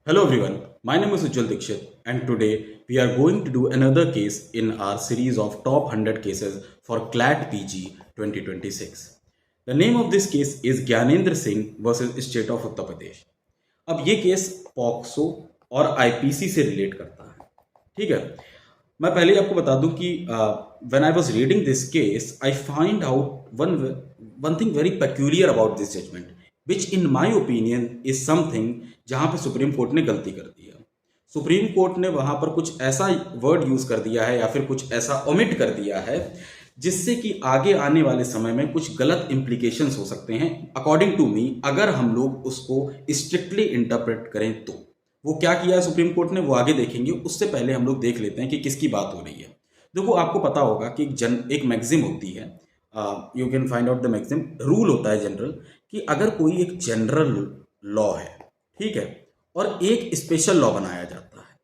Hello everyone, my name is Ujjwal Dikshit and today we are going to do another case in our series of top 100 cases for CLAT PG 2026. The name of this case is Gyanendra Singh versus State of Uttar Pradesh. अब ये case POCSO और IPC से relate करता है। ठीक है, मैं पहले ही आपको बता दूं कि when I was reading this case I find out one thing very peculiar about this judgment which in my opinion is something जहां पे सुप्रीम कोर्ट ने गलती कर दी है। सुप्रीम कोर्ट ने वहां पर कुछ ऐसा वर्ड यूज कर दिया है या फिर कुछ ऐसा ओमिट कर दिया है जिससे कि आगे आने वाले समय में कुछ गलत इंप्लीकेशंस हो सकते हैं अकॉर्डिंग टू मी, अगर हम लोग उसको स्ट्रिक्टली इंटरप्रेट करें तो। वो क्या किया है सुप्रीम कोर्ट ने वो आगे देखेंगे, उससे पहले हम लोग देख लेते हैं कि किसकी बात हो रही है। देखो, आपको पता होगा कि एक मैगजिम होती है, you can find out the maxim. Rule होता है जनरल कि अगर कोई एक जनरल लॉ है, ठीक है, और एक स्पेशल लॉ बनाया जाता है।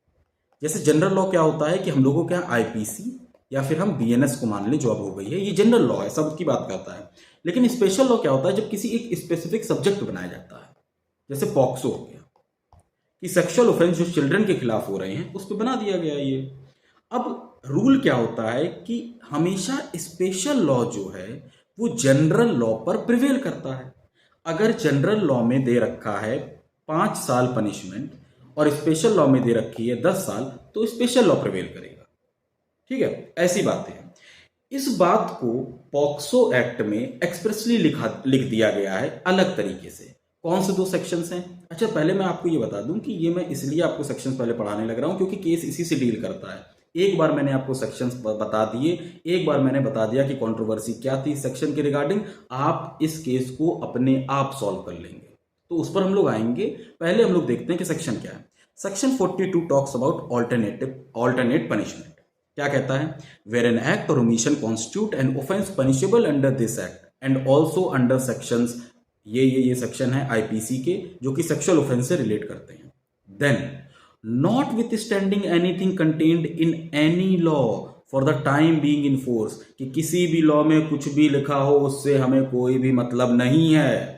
जैसे जनरल लॉ क्या होता है कि हम लोगों के यहाँ आईपीसी या फिर हम बीएनएस को मान लें, जो अब हो गई है, ये जनरल लॉ है, सबकी बात करता है। लेकिन स्पेशल लॉ क्या होता है जब किसी एक स्पेसिफिक सब्जेक्ट बनाया जाता है, जैसे पॉक्सो हो गया कि सेक्सुअल ऑफेंस जो चिल्ड्रन के खिलाफ हो रहे हैं उस पर बना दिया गया ये। अब रूल क्या होता है कि हमेशा स्पेशल लॉ जो है वो जनरल लॉ पर प्रिवेल करता है। अगर जनरल लॉ में दे रखा है 5 साल पनिशमेंट और स्पेशल लॉ में दे रखी है 10 साल, तो स्पेशल लॉ प्रिवेल करेगा। ठीक है, ऐसी बातें हैं। इस बात को पॉक्सो एक्ट में एक्सप्रेसली लिख दिया गया है अलग तरीके से। कौन से 2 सेक्शंस हैं? अच्छा, पहले मैं आपको ये बता दूं कि ये मैं इसलिए आपको सेक्शंस पहले पढ़ाने लग रहा हूं क्योंकि केस इसी से डील करता है। एक बार मैंने आपको सेक्शंस बता दिए, एक बार मैंने बता दिया कि कंट्रोवर्सी क्या थी सेक्शन के रिगार्डिंग। आप इस केस को अपने आप सॉल्व कर लेंगे, तो उस पर हम लोग आएंगे। पहले हम लोग देखते हैं कि सेक्शन क्या है। Section 42 talks about alternate punishment. क्या कहता है? Where an act or omission constitute an offence punishable under this act and also under sections, ये सेक्शन है आईपीसी के जो कि सेक्सुअल ऑफेंस से रिलेट करते हैं। Then notwithstanding anything contained in any law for the time being in force, कि किसी भी लॉ में कुछ भी लिखा हो उससे हमें कोई भी मतलब नहीं है।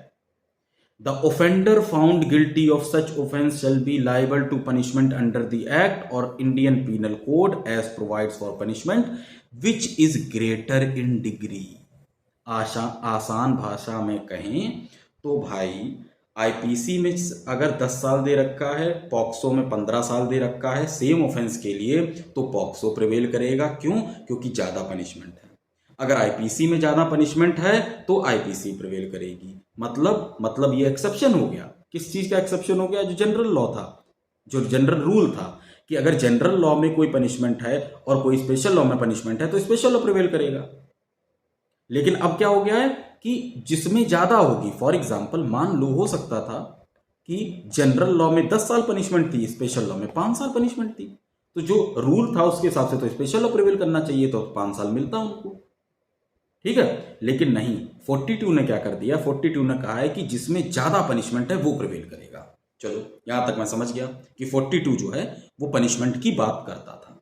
The offender found guilty of such offense shall be liable to punishment under the Act or Indian Penal Code as provides for punishment which is greater in degree। आसान भाषा में कहें तो भाई, आईपीसी में अगर 10 साल दे रखा है, पॉक्सो में 15 साल दे रखा है सेम ऑफेंस के लिए, तो पॉक्सो प्रिवेल करेगा। क्यों? क्योंकि ज्यादा पनिशमेंट है। अगर आईपीसी में ज्यादा पनिशमेंट है तो आईपीसी प्रिवेल करेगी। मतलब ये एक्सेप्शन हो गया। किस चीज का एक्सेप्शन हो गया? जो जनरल लॉ था, जो जनरल रूल था कि अगर जनरल लॉ में कोई पनिशमेंट है और कोई स्पेशल लॉ में पनिशमेंट है तो स्पेशल लॉ प्रिवेल करेगा। लेकिन अब क्या हो गया है कि जिसमें ज्यादा होगी, फॉर एग्जाम्पल मान लो हो सकता था कि जनरल लॉ में 10 साल पनिशमेंट थी, स्पेशल लॉ में 5 साल पनिशमेंट थी, तो जो रूल था उसके हिसाब से तो स्पेशल लॉ प्रिवेल करना चाहिए, तो 5 साल मिलता उनको। ठीक है, लेकिन नहीं, 42 ने क्या कर दिया? 42 ने कहा है कि जिसमें ज्यादा पनिशमेंट है वो प्रिवेल करेगा। चलो, यहां तक मैं समझ गया कि 42 जो है वो पनिशमेंट की बात करता था।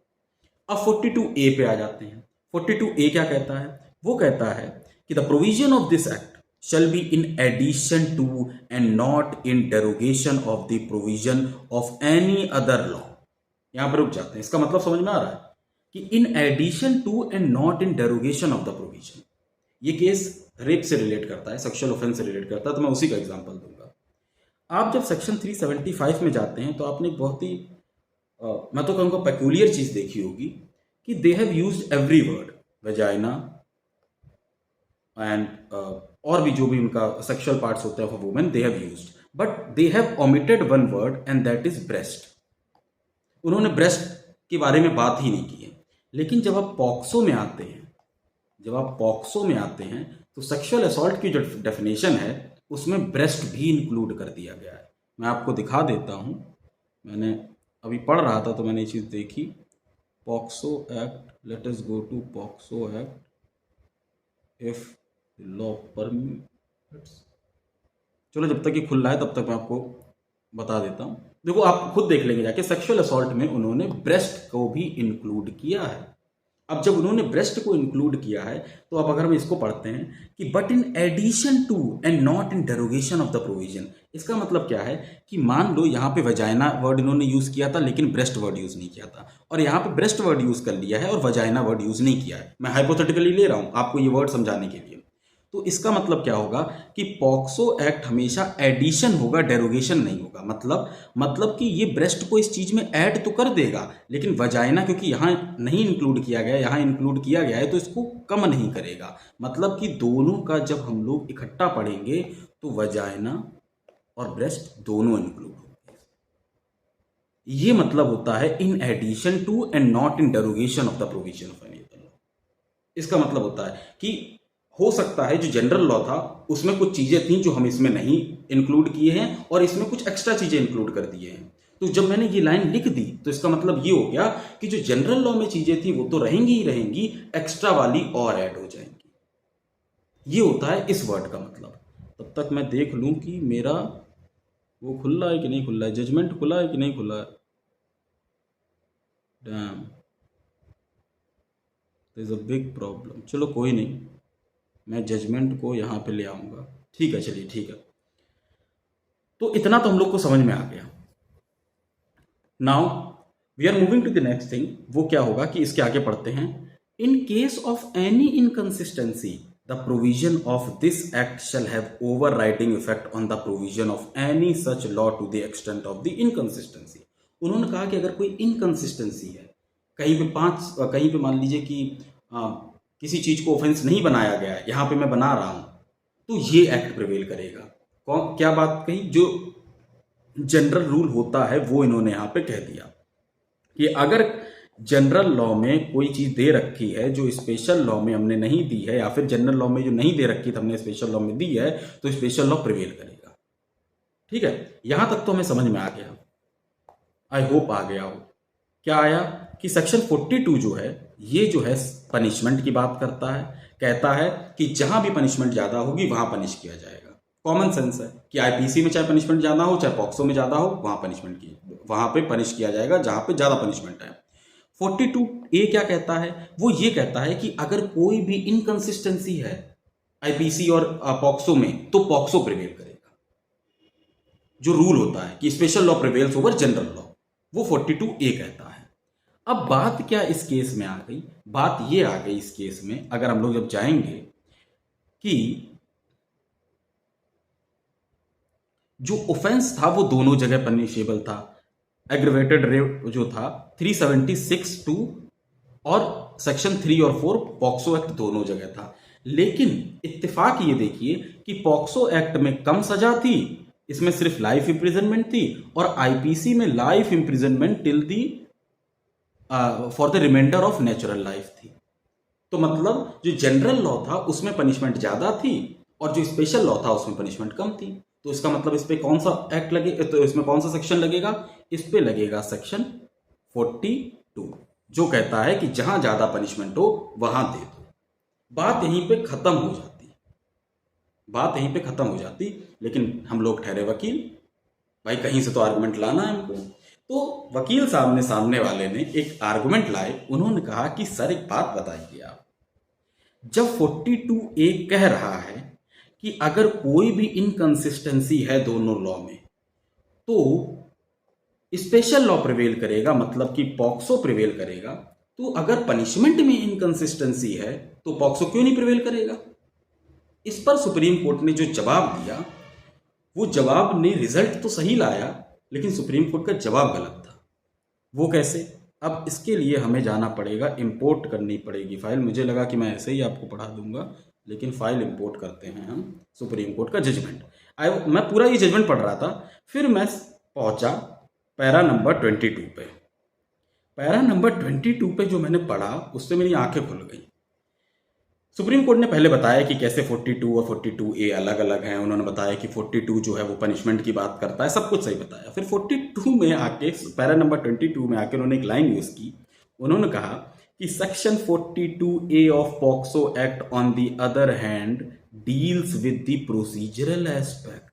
अब 42A पे आ जाते हैं। 42A क्या कहता है? वो कहता है कि the provision of this act shall be in addition to and not in derogation of the provision of any other law। यहां पर रुक जाते हैं। इसका मतलब समझ में आ रहा है कि in addition to and not in derogation of the provision. ये केस रेप से रिलेट करता है, सेक्सुअल ऑफेंस से रिलेट करता है, तो मैं उसी का एग्जांपल दूंगा। आप जब सेक्शन 375 में जाते हैं तो आपने एक बहुत ही मैं तो कहूँगा पेक्यूलियर चीज देखी होगी कि they have used every word, vagina and और भी जो भी उनका सेक्सुअल पार्ट्स होते हैं for women, they have used, but they have omitted one word and that is breast. उन्होंने ब्रेस्ट के बारे में बात ही नहीं की है। लेकिन जब आप पॉक्सो में आते हैं, तो सेक्सुअल असॉल्ट की जो डेफिनेशन है उसमें ब्रेस्ट भी इंक्लूड कर दिया गया है। मैं आपको दिखा देता हूं, मैंने अभी पढ़ रहा था तो मैंने ये चीज देखी। POCSO act, let us go to POCSO act if law permits. चलो, जब तक ये खुल रहा है तब तक मैं आपको बता देता हूं। देखो, आप खुद देख लेंगे जाके, सेक्सुअल असॉल्ट में उन्होंने ब्रेस्ट को भी इंक्लूड किया है। अब जब उन्होंने ब्रेस्ट को इंक्लूड किया है तो अब अगर हम इसको पढ़ते हैं कि but in addition to and not in derogation of the provision, इसका मतलब क्या है कि मान लो यहाँ पे वजाइना वर्ड इन्होंने यूज किया था लेकिन ब्रेस्ट वर्ड यूज नहीं किया था, और यहाँ पे ब्रेस्ट वर्ड यूज कर लिया है और वजाइना वर्ड यूज नहीं किया है। मैं हाइपोथेटिकली ले रहा हूँ आपको ये वर्ड समझाने के लिए। तो इसका मतलब क्या होगा कि पॉक्सो एक्ट हमेशा एडिशन होगा, डेरोगेशन नहीं होगा। मतलब कि ये ब्रेस्ट को इस चीज में ऐड तो कर देगा, लेकिन वजाइना क्योंकि यहाँ नहीं इंक्लूड किया गया, यहाँ इंक्लूड किया गया है तो इसको कम नहीं करेगा। मतलब कि दोनों का जब हम लोग इकट्ठा पढ़ेंगे तो वजाइना और ब्रेस्ट दोनों इंक्लूड होंगे। ये मतलब होता है in addition to and not in derogation of the provision of any other law. इसका मतलब होता है कि हो सकता है जो जनरल लॉ था उसमें कुछ चीजें थी जो हम इसमें नहीं इंक्लूड किए हैं और इसमें कुछ एक्स्ट्रा चीजें इंक्लूड कर दिए हैं। तो जब मैंने ये लाइन लिख दी तो इसका मतलब ये हो गया कि जो जनरल लॉ में चीजें थी वो तो रहेंगी ही रहेंगी, एक्स्ट्रा वाली और ऐड हो जाएंगी। ये होता है इस वर्ड का मतलब। तब तक मैं देख लूं कि मेरा वो खुला है कि नहीं खुला है, जजमेंट खुला है कि नहीं खुला है। Damn, there is a big problem. चलो कोई नहीं, मैं जजमेंट को यहाँ पे ले आऊँगा। ठीक है, चलिए ठीक है। तो इतना तो हम लोग को समझ में आ गया। Now we are moving to the next thing. वो क्या होगा कि इसके आगे पढ़ते हैं। In case of any inconsistency the provision of this act shall have overriding effect on the provision of any such law to the extent of the inconsistency. उन्होंने कहा कि अगर कोई इनकंसिस्टेंसी है, कहीं पे मान लीजिए कि किसी चीज को ऑफेंस नहीं बनाया गया है, यहां पे मैं बना रहा हूं, तो ये एक्ट प्रिवेल करेगा। क्या बात कही? जो जनरल रूल होता है वो इन्होंने यहां पे कह दिया कि अगर जनरल लॉ में कोई चीज दे रखी है जो स्पेशल लॉ में हमने नहीं दी है, या फिर जनरल लॉ में जो नहीं दे रखी थी हमने स्पेशल लॉ में दी है, तो स्पेशल लॉ प्रिवेल करेगा। ठीक है, यहां तक तो हमें समझ में आ गया, आई होप आ गया हो। क्या आया कि सेक्शन 42 जो है ये जो है पनिशमेंट की बात करता है, कहता है कि जहां भी पनिशमेंट ज्यादा होगी वहां पनिश किया जाएगा। कॉमन सेंस है कि आईपीसी में चाहे पनिशमेंट ज्यादा हो चाहे पॉक्सो में ज्यादा हो, वहां पे पनिश किया जाएगा जहां पे ज्यादा पनिशमेंट है। 42A क्या कहता है? वो ये कहता है कि अगर कोई भी इनकंसिस्टेंसी है आईपीसी और पॉक्सो में तो पॉक्सो प्रिवेल करेगा। जो रूल होता है कि special law prevails over general law, वो 42A कहता है। अब बात क्या इस केस में आ गई? बात ये आ गई इस केस में, अगर हम लोग जब जाएंगे कि जो ऑफेंस था वो दोनों जगह पनिशेबल था। एग्रीवेटेड रेप जो था 376(2) और सेक्शन 3 और 4 पॉक्सो एक्ट दोनों जगह था। लेकिन इत्तेफाक ये देखिए कि पॉक्सो एक्ट में कम सजा थी, इसमें सिर्फ लाइफ इंप्रिजनमेंट थी, और आईपीसी में life imprisonment till the for the remainder of natural life थी। तो मतलब जो जनरल लॉ था उसमें पनिशमेंट ज्यादा थी और जो स्पेशल लॉ था उसमें पनिशमेंट कम थी। तो इसका मतलब इस पे कौन सा एक्ट लगे, तो इसमें कौन सा सेक्शन लगेगा? इस पे लगेगा सेक्शन 42, जो कहता है कि जहां ज्यादा पनिशमेंट हो वहां दे दो। बात यहीं पे खत्म हो जाती, बात यहीं पे खत्म हो जाती। लेकिन हम लोग ठहरे वकील, भाई कहीं से तो आर्गुमेंट लाना है हमको। तो वकील साहब ने, सामने वाले ने एक आर्गुमेंट लाए। उन्होंने कहा कि सर एक बात बताइए आप, जब 42A कह रहा है कि अगर कोई भी इनकंसिस्टेंसी है दोनों लॉ में तो स्पेशल लॉ प्रिवेल करेगा, मतलब कि पॉक्सो प्रिवेल करेगा, तो अगर पनिशमेंट में इनकंसिस्टेंसी है तो पॉक्सो क्यों नहीं प्रिवेल करेगा? इस पर सुप्रीम कोर्ट ने जो जवाब दिया, वो जवाब ने रिजल्ट तो सही लाया लेकिन सुप्रीम कोर्ट का जवाब गलत था। वो कैसे? अब इसके लिए हमें जाना पड़ेगा, इंपोर्ट करनी पड़ेगी फाइल। मुझे लगा कि मैं ऐसे ही आपको पढ़ा दूंगा, लेकिन फाइल इंपोर्ट करते हैं हम सुप्रीम कोर्ट का जजमेंट। मैं पूरा ये जजमेंट पढ़ रहा था, फिर मैं पहुंचा पैरा नंबर 22 पे। पैरा नंबर 22 पे जो मैंने पढ़ा उससे मेरी आंखें खुल गई। सुप्रीम कोर्ट ने पहले बताया कि कैसे 42 और 42A अलग अलग हैं। उन्होंने बताया कि 42 जो है वो पनिशमेंट की बात करता है, सब कुछ सही बताया। फिर 42 में आके, पैरा नंबर 22 में आके उन्होंने एक लाइन यूज की। उन्होंने कहा कि section 42A of POCSO act on the other hand deals with the procedural aspect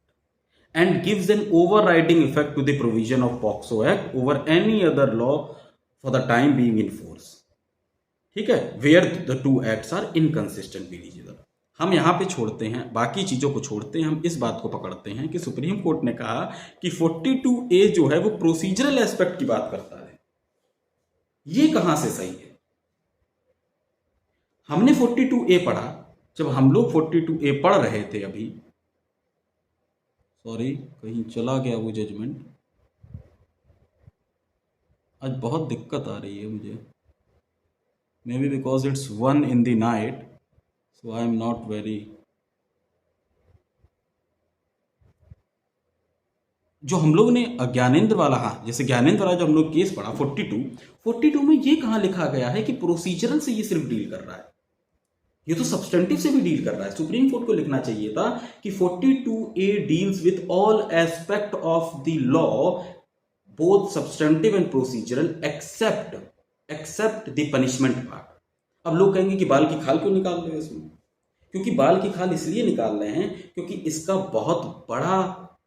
and gives an overriding effect to the provision of POCSO act over any other law for the time being in force. ठीक है, where the two acts are inconsistent भी लीजिए जरा। हम यहाँ पे छोड़ते हैं, बाकी चीज़ों को छोड़ते हैं, हम इस बात को पकड़ते हैं कि सुप्रीम कोर्ट ने कहा कि 42A जो है वो प्रोसीजरल एस्पेक्ट की बात करता है। ये कहाँ से सही है? हमने 42A पढ़ा, जब हम लोग 42A पढ़ रहे थे अभी, सॉरी कहीं चला गया वो जजमेंट, आज बहुत दिक्कत आ रही है मुझे, may be because it's 1 in the night, so I am not very, जो हम लोग ने ज्ञानेंद्र वाला, हाँ जैसे ज्ञानेंद्र वाला जो हम लोग केस पढ़ा 42 में ये कहाँ लिखा गया है कि प्रोसीजरल से ये सिर्फ डील कर रहा है, ये तो सब्सटेंटिव से भी डील कर रहा है। सुप्रीम कोर्ट को लिखना चाहिए था कि 42A deals with all aspect of the law both substantive and procedural except the punishment part. अब लोग कहेंगे कि बाल की खाल क्यों निकाल रहे हैं इसमें? क्योंकि बाल की खाल इसलिए निकाल रहे हैं क्योंकि इसका बहुत बड़ा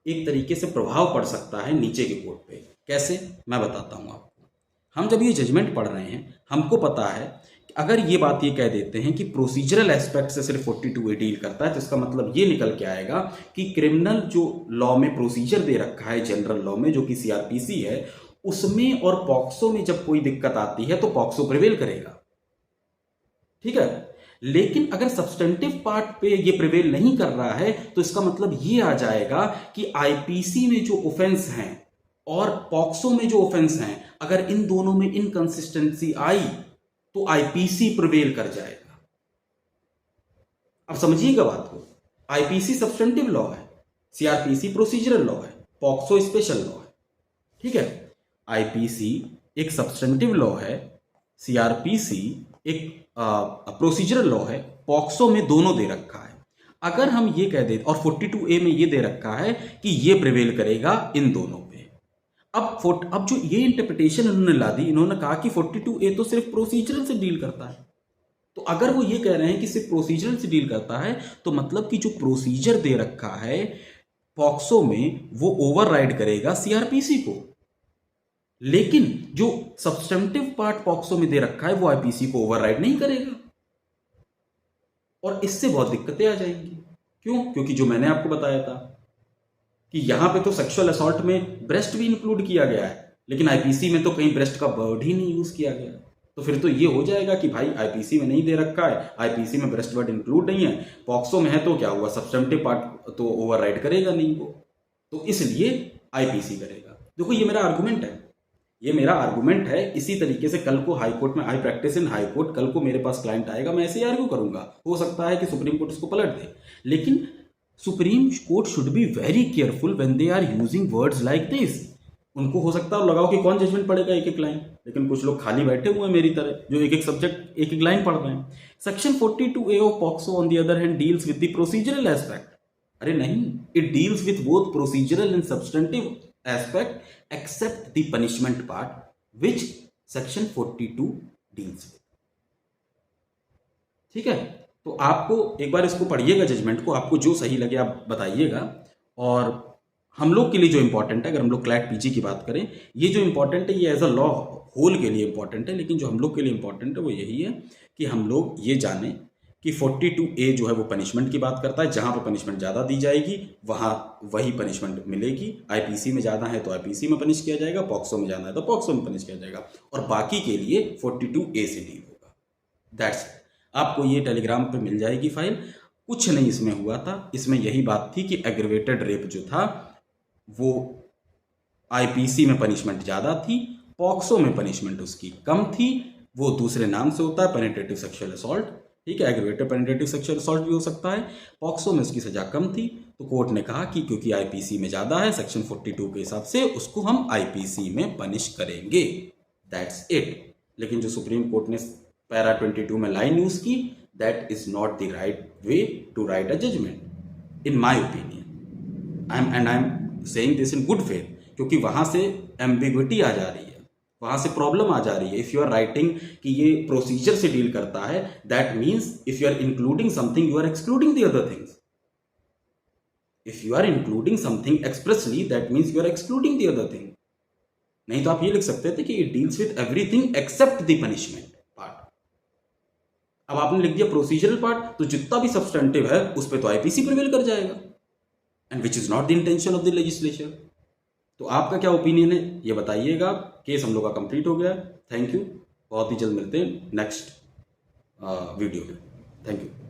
एक तरीके से प्रभाव पड़ सकता है नीचे के कोर्ट पे। कैसे, मैं बताता हूं आपको। हम जब ये जजमेंट पढ़ रहे हैं, हमको पता है कि अगर ये बात ये कह देते हैं कि प्रोसीजरल एस्पेक्ट से सिर्फ 42A डील करता है, तो इसका मतलब ये निकल के आएगा कि क्रिमिनल जो लॉ में प्रोसीजर दे रखा है, जनरल लॉ में जो कि CRPC है, उसमें और पॉक्सो में जब कोई दिक्कत आती है तो पॉक्सो प्रिवेल करेगा। ठीक है, लेकिन अगर सब्सटेंटिव पार्ट पे ये प्रिवेल नहीं कर रहा है तो इसका मतलब ये आ जाएगा कि IPC में जो ऑफेंस हैं और पॉक्सो में जो ऑफेंस हैं, अगर इन दोनों में इनकंसिस्टेंसी आई तो IPC प्रिवेल कर जाएगा। अब समझिएगा बात को, IPC सब्सटेंटिव लॉ है, CRPC प्रोसीजरल लॉ है, पॉक्सो स्पेशल लॉ है। ठीक है, IPC एक सब्सटेंटिव लॉ है, CRPC एक प्रोसीजरल लॉ है, पॉक्सो में दोनों दे रखा है। अगर हम ये कह दें, और 42A में ये दे रखा है कि ये प्रिवेल करेगा इन दोनों पे। अब जो ये इंटरप्रिटेशन उन्होंने ला दी, इन्होंने कहा कि 42A तो सिर्फ प्रोसीजरल से डील करता है। तो अगर वो ये कह रहे हैं कि सिर्फ प्रोसीजरल से डील करता है, तो मतलब कि जो प्रोसीजर दे रखा है पॉक्सो में वो ओवरराइड करेगा CRPC को, लेकिन जो सब्सटेंटिव पार्ट पॉक्सो में दे रखा है वो IPC को ओवरराइड नहीं करेगा। और इससे बहुत दिक्कतें आ जाएंगी। क्यों? क्योंकि जो मैंने आपको बताया था कि यहां पे तो सेक्सुअल असॉल्ट में ब्रेस्ट भी इंक्लूड किया गया है, लेकिन IPC में तो कहीं ब्रेस्ट का वर्ड ही नहीं यूज किया गया। तो फिर तो ये हो जाएगा कि भाई IPC में नहीं दे रखा है, IPC में ब्रेस्ट वर्ड इंक्लूड नहीं है, पॉक्सो में है, तो क्या हुआ, सब्सटेंटिव पार्ट तो ओवरराइड करेगा नहीं वो, तो इसलिए IPC करेगा। देखो ये मेरा आर्गुमेंट है, ये मेरा आर्गुमेंट है। इसी तरीके से कल को हाई कोर्ट में, आई प्रैक्टिस इन हाई कोर्ट, कल को मेरे पास क्लाइंट आएगा, मैं ऐसे ही आर्ग्यू करूंगा। हो सकता है कि सुप्रीम कोर्ट इसको पलट दे, लेकिन supreme court should be very careful when they are using words like this. उनको हो सकता है लगाओ कि कौन जजमेंट पढ़ेगा एक एक लाइन, लेकिन कुछ लोग खाली बैठे हुए हैं मेरी तरह, जो एक एक सब्जेक्ट एक एक लाइन पढ़ रहे हैं। Section 42A of POCSO on the other hand deals with the procedural aspect. अरे नहीं, it deals with both procedural and substantive aspect except the punishment part which section 42 deals with। ठीक है, तो आपको एक बार इसको पढ़िएगा जजमेंट को, आपको जो सही लगे आप बताइएगा। और हम लोग के लिए जो इंपॉर्टेंट है, अगर हम लोग क्लैट पीजी की बात करें, ये जो इंपॉर्टेंट है ये एज अ लॉ होल के लिए इंपॉर्टेंट है, लेकिन जो हम लोग के लिए इंपॉर्टेंट है वो यही है कि हम लोग ये जाने कि 42A जो है वो पनिशमेंट की बात करता है। जहां पर पनिशमेंट ज़्यादा दी जाएगी वहां वही पनिशमेंट मिलेगी। IPC में ज़्यादा है तो IPC में पनिश किया जाएगा, पॉक्सो में ज़्यादा है तो पॉक्सो में पनिश किया जाएगा, और बाकी के लिए 42A से डील होगा। दैट्स आपको ये टेलीग्राम पे मिल जाएगी फाइल। कुछ नहीं इसमें हुआ था, इसमें यही बात थी कि एग्रीवेटेड रेप जो था वो IPC में पनिशमेंट ज़्यादा थी, पॉक्सो में पनिशमेंट उसकी कम थी। वो दूसरे नाम से होता है पेनिट्रेटिव सेक्सुअल असॉल्ट। ठीक है, एग्रीवेटेड पेनिट्रेटिव सेक्सुअल असॉल्ट भी हो सकता है। पॉक्सो में उसकी सजा कम थी, तो कोर्ट ने कहा कि क्योंकि IPC में ज़्यादा है, सेक्शन 42 के हिसाब से उसको हम IPC में पनिश करेंगे। That's it. लेकिन जो सुप्रीम कोर्ट ने पैरा 22 में लाइन यूज की, that is not the right way to write a judgment in my opinion. I am saying this in good faith, क्योंकि वहां से एम्बिग्विटी आ जा रही है, वहां से प्रॉब्लम आ जा रही है। इफ यू आर राइटिंग कि ये प्रोसीजर से डील करता है, that means if you are including something you are excluding the other things. If you are including something expressly, that means you are excluding the other thing. नहीं तो आप ये लिख सकते थे कि it deals with everything except the punishment part. अब आपने लिख दिया प्रोसीजरल पार्ट, तो जितना भी सब्सटेंटिव है उस पर तो आईपीसी प्रिवेल कर जाएगा, and which is not the intention of the legislature. तो आपका क्या ओपिनियन है ये बताइएगा। केस हम लोग का कंप्लीट हो गया है। थैंक यू, बहुत ही जल्द मिलते हैं नेक्स्ट वीडियो में। Thank you.